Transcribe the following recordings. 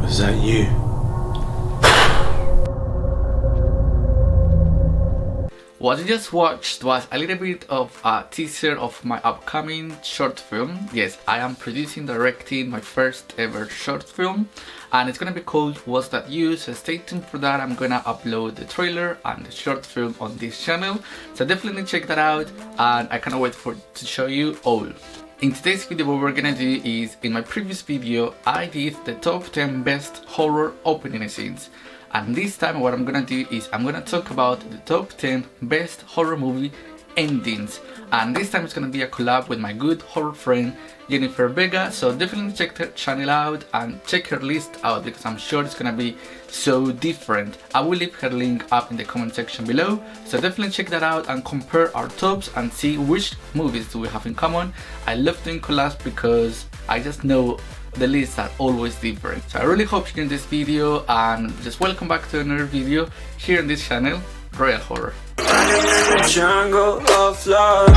Is that you? What you just watched was a little bit of a teaser of my upcoming short film. Yes, I am producing, directing my first ever short film, and it's gonna be called What's That You? So stay tuned for that. I'm gonna upload the trailer and the short film on this channel, so definitely check that out, and I cannot wait to show you all. In today's video, what we're gonna do is, in my previous video I did the top 10 best horror opening scenes, and this time what I'm gonna do is I'm gonna talk about the top 10 best horror movie endings, and this time it's gonna be a collab with my good horror friend Vega. So definitely check her channel out and check her list out, because I'm sure it's gonna be so different. I will leave her link up in the comment section below, so definitely check that out and compare our tops and see which movies do we have in common. I love doing collabs because I just know the lists are always different. So I really hope you enjoyed this video, and just welcome back to another video here on this channel, Royal Horror. Jungle of love.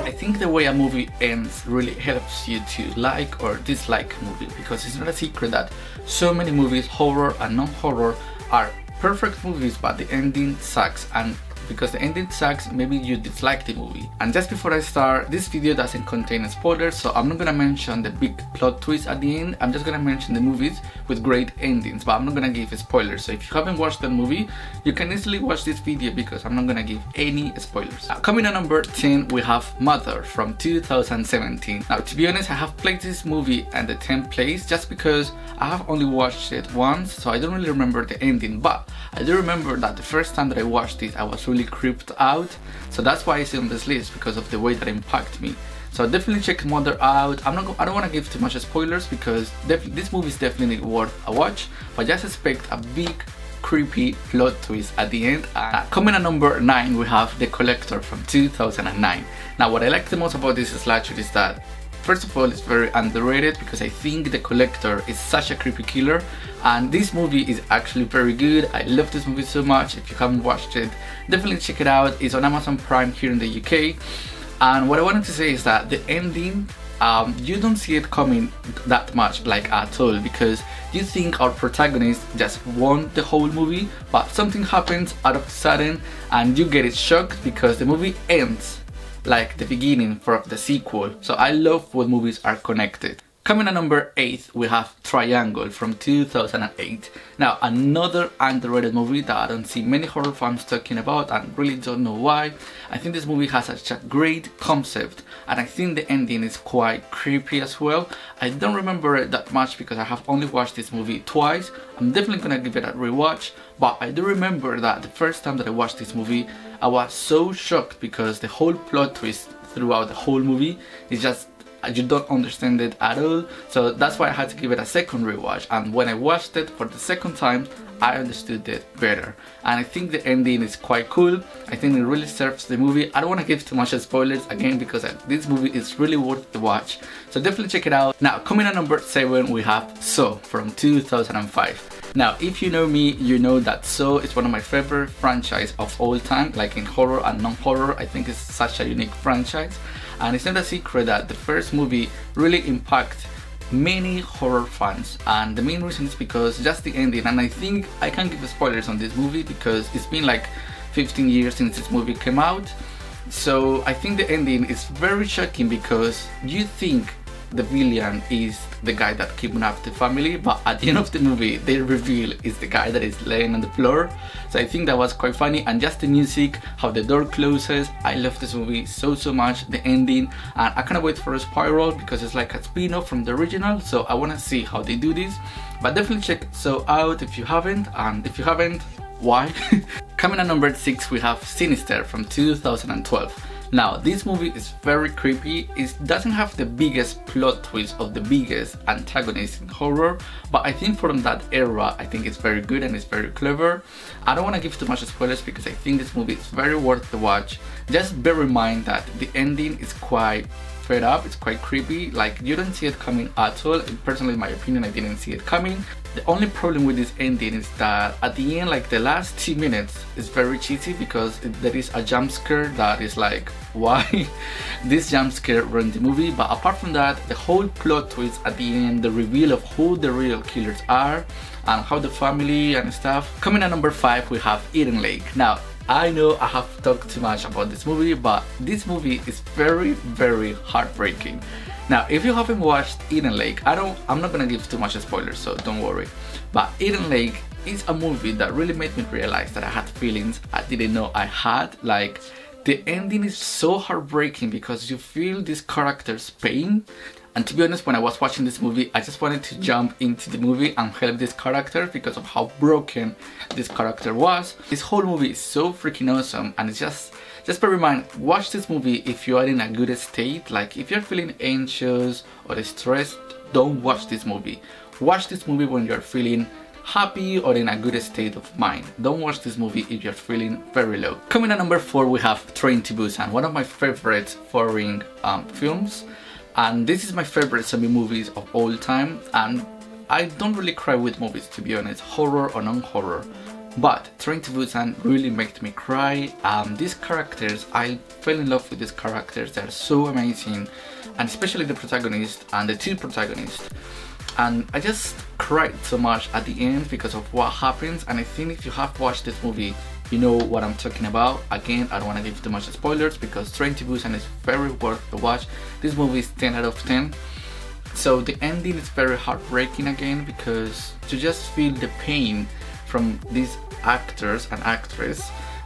I think the way a movie ends really helps you to like or dislike a movie, because it's not a secret that so many movies, horror and non-horror, are perfect movies but the ending sucks, and because the ending sucks, maybe you dislike the movie. And just before I start, this video doesn't contain spoilers, so I'm not gonna mention the big plot twist at the end. I'm just gonna mention the movies with great endings, but I'm not gonna give spoilers. So if you haven't watched the movie, you can easily watch this video because I'm not gonna give any spoilers. Now, coming at number 10, we have Mother from 2017. Now, to be honest, I have played this movie at the 10th place just because I have only watched it once, so I don't really remember the ending, but I do remember that the first time that I watched it, I was really creeped out, so that's why it's on this list, because of the way that it impacted me. So definitely check Mother out. I don't want to give too much spoilers because this movie is definitely worth a watch, but just expect a big creepy plot twist at the end. Coming at number 9, we have The Collector from 2009. Now, what I like the most about this slasher is that, first of all, it's very underrated, because I think The Collector is such a creepy killer, and this movie is actually very good. I love this movie so much. If you haven't watched it, definitely check it out. It's on Amazon Prime here in the UK. And what I wanted to say is that the ending, you don't see it coming that much, like at all, because you think our protagonist just won the whole movie, but something happens out of the sudden and you get it shocked because the movie ends like the beginning for the sequel. So I love when movies are connected. Coming at number 8, we have Triangle from 2008. Now, another underrated movie that I don't see many horror fans talking about, and really don't know why. I think this movie has such a great concept, and I think the ending is quite creepy as well. I don't remember it that much because I have only watched this movie twice. I'm definitely gonna give it a rewatch, but I do remember that the first time that I watched this movie, I was so shocked because the whole plot twist throughout the whole movie is just, you don't understand it at all. So that's why I had to give it a second rewatch, and when I watched it for the second time, I understood it better, and I think the ending is quite cool. I think it really serves the movie. I don't want to give too much spoilers again because this movie is really worth the watch, so definitely check it out. Now, coming at number 7, we have Saw from 2005. Now, if you know me, you know that Saw is one of my favorite franchise of all time, like in horror and non-horror. I think it's such a unique franchise, and it's not a secret that the first movie really impacted many horror fans, and the main reason is because just the ending. And I think I can't give spoilers on this movie because it's been like 15 years since this movie came out, so I think the ending is very shocking because you think the villain is the guy that kidnapped the family, but at the end of the movie they reveal is the guy that is laying on the floor. So I think that was quite funny, and just the music, how the door closes. I love this movie so much, the ending, and I cannot wait for a Spiral because it's like a spin-off from the original, so I want to see how they do this. But definitely check Saw out if you haven't, and if you haven't, why? Coming at number 6, we have Sinister from 2012. Now, this movie is very creepy. It doesn't have the biggest plot twist of the biggest antagonist in horror, but I think from that era, I think it's very good and it's very clever. I don't want to give too much spoilers because I think this movie is very worth the watch. Just bear in mind that the ending is quite fed up, it's quite creepy, like you don't see it coming at all. Personally, in my opinion, I didn't see it coming. The only problem with this ending is that at the end, like the last 2 minutes is very cheesy because there is a jump scare that is like, why this jump scare ruined the movie? But apart from that, the whole plot twist at the end, the reveal of who the real killers are and how the family and stuff. Coming at number 5, we have Eden Lake. Now, I know I have talked too much about this movie, but this movie is very heartbreaking. Now, if you haven't watched Eden Lake, I'm not gonna give too much spoilers, so don't worry. But Eden Lake is a movie that really made me realize that I had feelings I didn't know I had. Like, the ending is so heartbreaking because you feel this character's pain. And to be honest, when I was watching this movie, I just wanted to jump into the movie and help this character because of how broken this character was. This whole movie is so freaking awesome, and it's just bear in mind, watch this movie if you are in a good state. Like if you're feeling anxious or stressed, don't watch this movie. Watch this movie when you're feeling happy or in a good state of mind. Don't watch this movie if you're feeling very low. Coming at number 4, we have Train to Busan, one of my favorite foreign films. And this is my favorite zombie movies of all time, and I don't really cry with movies, to be honest, horror or non-horror, but Train to Busan really made me cry. These characters, I fell in love with these characters. They're so amazing, and especially the protagonist and the 2 protagonists, and I just cried so much at the end because of what happens. And I think if you have watched this movie, you know what I'm talking about. Again, I don't want to give too much spoilers because Train to Busan is very worth the watch. This movie is 10 out of 10. So the ending is very heartbreaking again because to just feel the pain from these actors and actresses,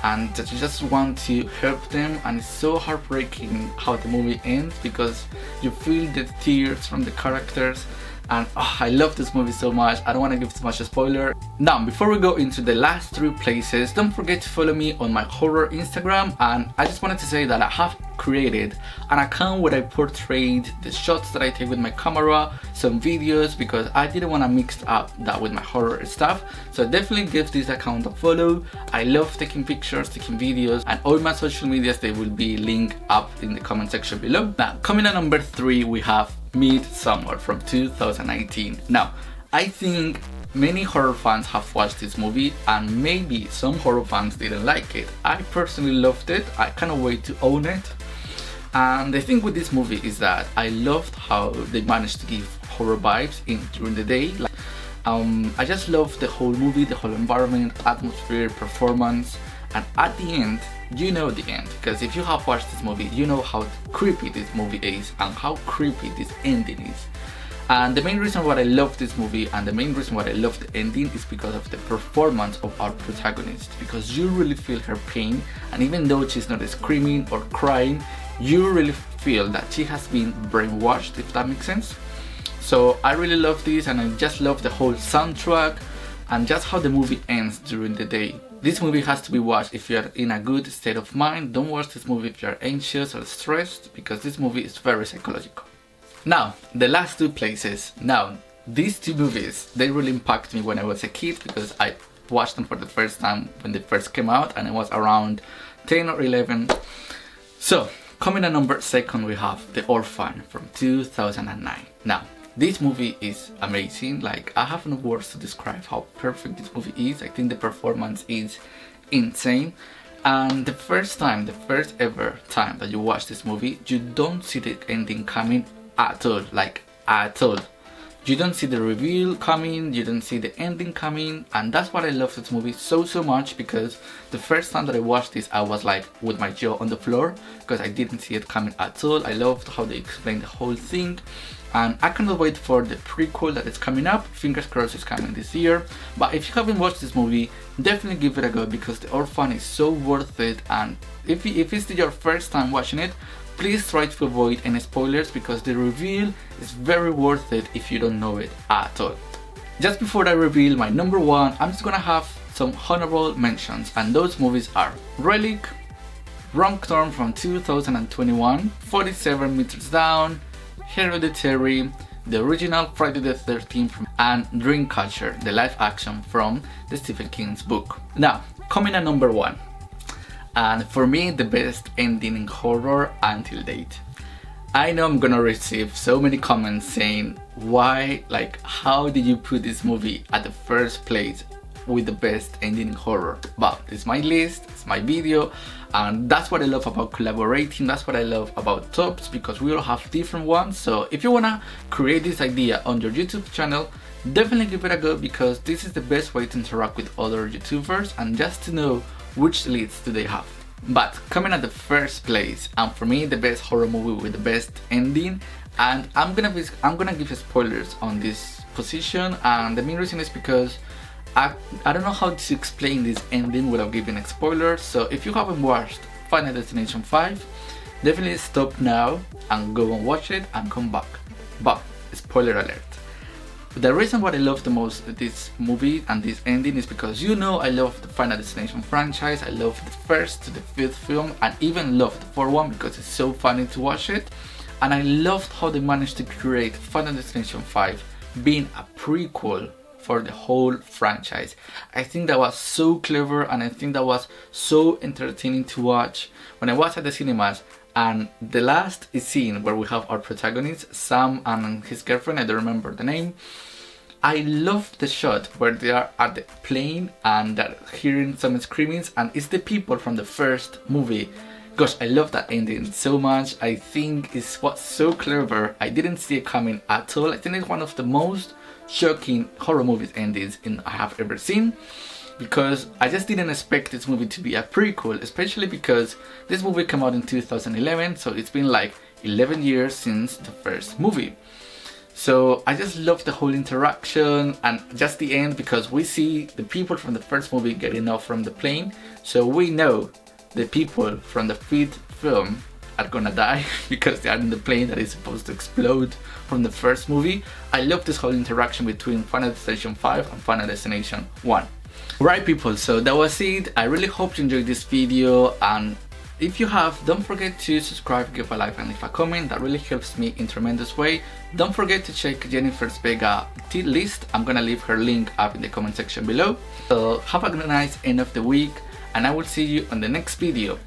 and that you just want to help them, and it's so heartbreaking how the movie ends because you feel the tears from the characters. And I love this movie so much. I don't want to give too much a spoiler. Now, before we go into the last 3 places, don't forget to follow me on my horror Instagram. And I just wanted to say that I have created an account where I portrayed the shots that I take with my camera, some videos, because I didn't want to mix up that with my horror stuff. So definitely give this account a follow. I love taking pictures, taking videos, and all my social medias, they will be linked up in the comment section below. Now, coming at number 3, we have Midsommar from 2019. Now, I think many horror fans have watched this movie, and maybe some horror fans didn't like it. I personally loved it. I cannot wait to own it. And the thing with this movie is that I loved how they managed to give horror vibes during the day. Like, I just loved the whole movie, the whole environment, atmosphere, performance, and at the end, you know the end, because if you have watched this movie, you know how creepy this movie is and how creepy this ending is. And the main reason why I love this movie and the main reason why I love the ending is because of the performance of our protagonist, because you really feel her pain, and even though she's not screaming or crying, you really feel that she has been brainwashed, if that makes sense. So I really love this, and I just love the whole soundtrack and just how the movie ends during the day. This movie has to be watched if you're in a good state of mind. Don't watch this movie if you're anxious or stressed, because this movie is very psychological. Now, the last 2 places. Now, these 2 movies, they really impacted me when I was a kid because I watched them for the first time when they first came out, and I was around 10 or 11. So, coming at number 2, we have The Orphan from 2009. Now, this movie is amazing. Like, I have no words to describe how perfect this movie is. I think the performance is insane. And the first ever time that you watch this movie, you don't see the ending coming at all. Like, at all. You don't see the reveal coming, you don't see the ending coming, and that's what I love this movie so much, because the first time that I watched this, I was like with my jaw on the floor because I didn't see it coming at all. I loved how they explained the whole thing, and I cannot wait for the prequel that is coming up. Fingers crossed it's coming this year. But if you haven't watched this movie, definitely give it a go, because The Orphan is so worth it. And if it's your first time watching it, please try to avoid any spoilers, because the reveal is very worth it if you don't know it at all. Just before I reveal my number 1, I'm just gonna have some honorable mentions, and those movies are Relic, Wrong Turn from 2021, 47 Meters Down, Hereditary, the original Friday the 13th, and Dreamcatcher, the live action from the Stephen King's book. Now, coming at number 1, and for me the best ending in horror until date, I know I'm gonna receive so many comments saying why, like, how did you put this movie at the first place with the best ending in horror? But it's my list, it's my video, and that's what I love about collaborating. That's what I love about tops, because we all have different ones. So if you wanna create this idea on your YouTube channel, definitely give it a go, because this is the best way to interact with other YouTubers and just to know which leads do they have. But coming at the first place, and for me the best horror movie with the best ending, and I'm gonna give you spoilers on this position, and the main reason is because I don't know how to explain this ending without giving spoilers. So if you haven't watched Final Destination 5, definitely stop now and go and watch it and come back. But spoiler alert. The reason why I love the most this movie and this ending is because, you know, I love the Final Destination franchise. I love the first to the fifth film, and even love the fourth one because it's so funny to watch it. And I loved how they managed to create Final Destination 5 being a prequel for the whole franchise. I think that was so clever, and I think that was so entertaining to watch. When I watched at the cinemas, and the last scene where we have our protagonist, Sam, and his girlfriend, I don't remember the name, I love the shot where they are at the plane and they're hearing some screamings, and it's the people from the first movie. Gosh, I love that ending so much. I think it's what's so clever. I didn't see it coming at all. I think it's one of the most shocking horror movies endings I have ever seen, because I just didn't expect this movie to be a prequel, especially because this movie came out in 2011, so it's been like 11 years since the first movie. So I just love the whole interaction and just the end, because we see the people from the first movie getting off from the plane, so we know the people from the fifth film are gonna die because they are in the plane that is supposed to explode from the first movie. I love this whole interaction between Final Destination 5 and Final Destination 1. Right people, so that was it. I really hope you enjoyed this video, and if you have, don't forget to subscribe, give a like and leave a comment. That really helps me in tremendous way. Don't forget to check Jennifer's Vega tea list. I'm gonna leave her link up in the comment section below. So have a nice end of the week, and I will see you on the next video.